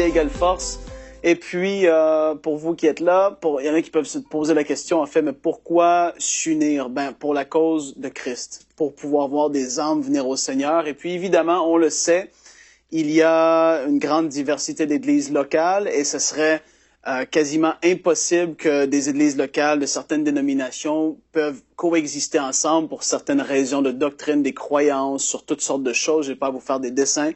égale force. Et puis, pour vous qui êtes là, il y en a qui peuvent se poser la question, en fait, mais pourquoi s'unir? Ben, pour la cause de Christ, pour pouvoir voir des âmes venir au Seigneur. Et puis, évidemment, on le sait, il y a une grande diversité d'églises locales et ce serait quasiment impossible que des églises locales de certaines dénominations peuvent coexister ensemble pour certaines raisons de doctrine, des croyances, sur toutes sortes de choses. Je ne vais pas vous faire des dessins,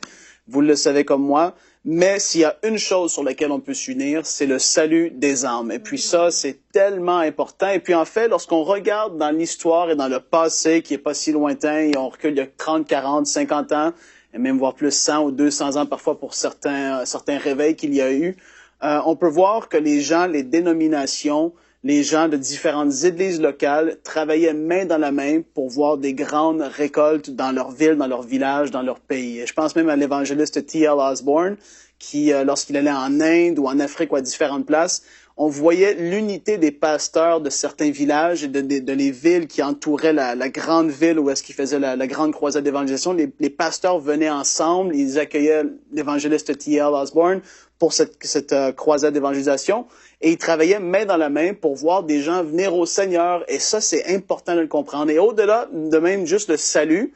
vous le savez comme moi. Mais s'il y a une chose sur laquelle on peut s'unir, c'est le salut des âmes. Et puis ça, c'est tellement important. Et puis en fait, lorsqu'on regarde dans l'histoire et dans le passé, qui est pas si lointain, et on recule il y a 30, 40, 50 ans, et même voire plus 100 ou 200 ans parfois pour certains réveils qu'il y a eu, on peut voir que les gens, les dénominations, les gens de différentes églises locales travaillaient main dans la main pour voir des grandes récoltes dans leur ville, dans leur village, dans leur pays. Et je pense même à l'évangéliste T.L. Osborne, qui, lorsqu'il allait en Inde ou en Afrique ou à différentes places, on voyait l'unité des pasteurs de certains villages et de les villes qui entouraient la grande ville où est-ce qu'il faisait la grande croisade d'évangélisation. Les pasteurs venaient ensemble, ils accueillaient l'évangéliste T.L. Osborne pour cette croisade d'évangélisation et ils travaillaient main dans la main pour voir des gens venir au Seigneur. Et ça, c'est important de le comprendre. Et au-delà de même juste le salut,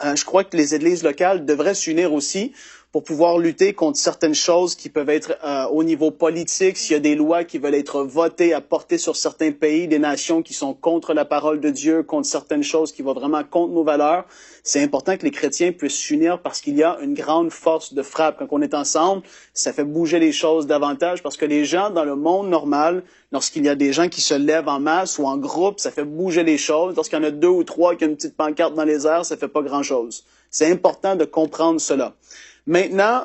je crois que les églises locales devraient s'unir aussi pour pouvoir lutter contre certaines choses qui peuvent être au niveau politique, s'il y a des lois qui veulent être votées, apportées sur certains pays, des nations qui sont contre la parole de Dieu, contre certaines choses qui vont vraiment contre nos valeurs. C'est important que les chrétiens puissent s'unir parce qu'il y a une grande force de frappe. Quand on est ensemble, ça fait bouger les choses davantage parce que les gens dans le monde normal, lorsqu'il y a des gens qui se lèvent en masse ou en groupe, ça fait bouger les choses. Lorsqu'il y en a 2 ou 3 qui ont une petite pancarte dans les airs, ça fait pas grand-chose. C'est important de comprendre cela. Maintenant,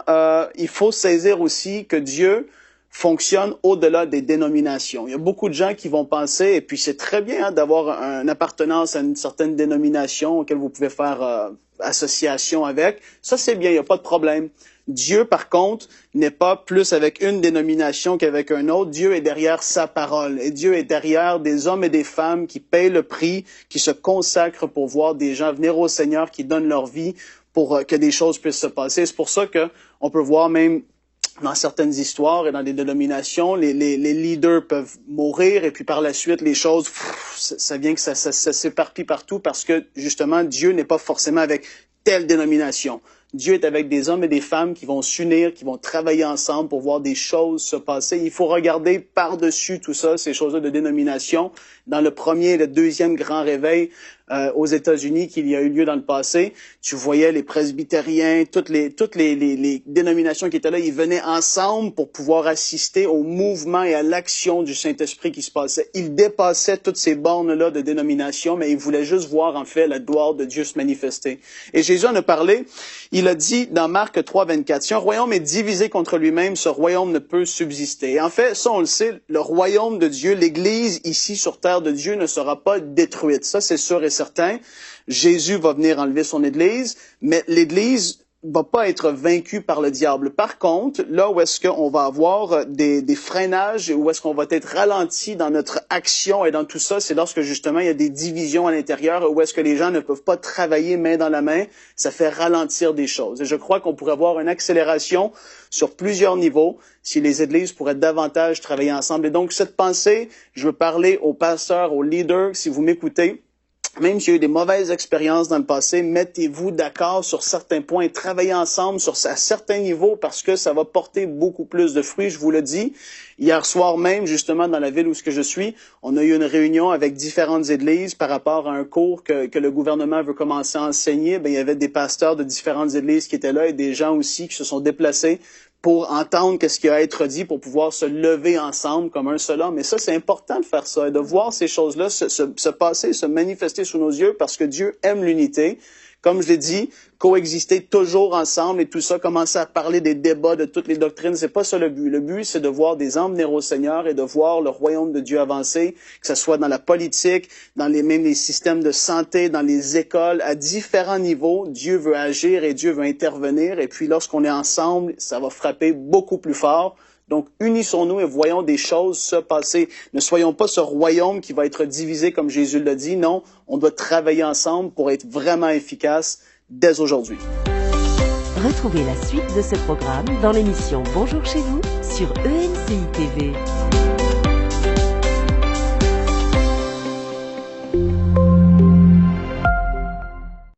il faut saisir aussi que Dieu fonctionne au-delà des dénominations. Il y a beaucoup de gens qui vont penser, et puis c'est très bien d'avoir une appartenance à une certaine dénomination auquel vous pouvez faire association avec. Ça, c'est bien, il n'y a pas de problème. Dieu, par contre, n'est pas plus avec une dénomination qu'avec un autre. Dieu est derrière sa parole. Et Dieu est derrière des hommes et des femmes qui payent le prix, qui se consacrent pour voir des gens venir au Seigneur, qui donnent leur vie pour que des choses puissent se passer. C'est pour ça que on peut voir même dans certaines histoires et dans des dénominations, les leaders peuvent mourir et puis par la suite, les choses, ça vient que ça s'éparpille partout parce que justement, Dieu n'est pas forcément avec telle dénomination. Dieu est avec des hommes et des femmes qui vont s'unir, qui vont travailler ensemble pour voir des choses se passer. Il faut regarder par-dessus tout ça, ces choses-là de dénomination. Dans le premier et le deuxième grand réveil aux États-Unis qu'il y a eu lieu dans le passé, tu voyais les presbytériens, toutes les dénominations qui étaient là, ils venaient ensemble pour pouvoir assister au mouvement et à l'action du Saint-Esprit qui se passait. Ils dépassaient toutes ces bornes-là de dénomination, mais ils voulaient juste voir en fait la gloire de Dieu se manifester. Et Jésus en a parlé, il a dit dans Marc 3, 24, « Si un royaume est divisé contre lui-même, ce royaume ne peut subsister. » Et en fait, ça on le sait, le royaume de Dieu, l'Église ici sur terre de Dieu ne sera pas détruite. Ça c'est sûr et certain. Jésus va venir enlever son Église, mais l'Église va pas être vaincue par le diable. Par contre, là où est-ce qu'on va avoir des freinages, où est-ce qu'on va être ralenti dans notre action et dans tout ça, c'est lorsque justement il y a des divisions à l'intérieur, où est-ce que les gens ne peuvent pas travailler main dans la main, ça fait ralentir des choses. Et je crois qu'on pourrait avoir une accélération sur plusieurs niveaux si les églises pourraient davantage travailler ensemble. Et donc cette pensée, je veux parler aux pasteurs, aux leaders, si vous m'écoutez. Même s'il y a eu des mauvaises expériences dans le passé, mettez-vous d'accord sur certains points, travaillez ensemble à certains niveaux parce que ça va porter beaucoup plus de fruits, je vous le dis. Hier soir même, justement, dans la ville où je suis, on a eu une réunion avec différentes églises par rapport à un cours que le gouvernement veut commencer à enseigner. Il y avait des pasteurs de différentes églises qui étaient là et des gens aussi qui se sont déplacés pour entendre qu'est-ce qui a à être dit, pour pouvoir se lever ensemble comme un seul homme. Et ça, c'est important de faire ça et de voir ces choses-là se passer, se manifester sous nos yeux parce que Dieu aime l'unité. Comme je l'ai dit, coexister toujours ensemble et tout ça, commencer à parler des débats de toutes les doctrines, c'est pas ça le but. Le but, c'est de voir des âmes venir au Seigneur et de voir le royaume de Dieu avancer, que ce soit dans la politique, dans même les systèmes de santé, dans les écoles, à différents niveaux. Dieu veut agir et Dieu veut intervenir. Et puis, lorsqu'on est ensemble, ça va frapper beaucoup plus fort. Donc, unissons-nous et voyons des choses se passer. Ne soyons pas ce royaume qui va être divisé comme Jésus l'a dit. Non, on doit travailler ensemble pour être vraiment efficace dès aujourd'hui. Retrouvez la suite de ce programme dans l'émission Bonjour chez vous sur ENCI TV.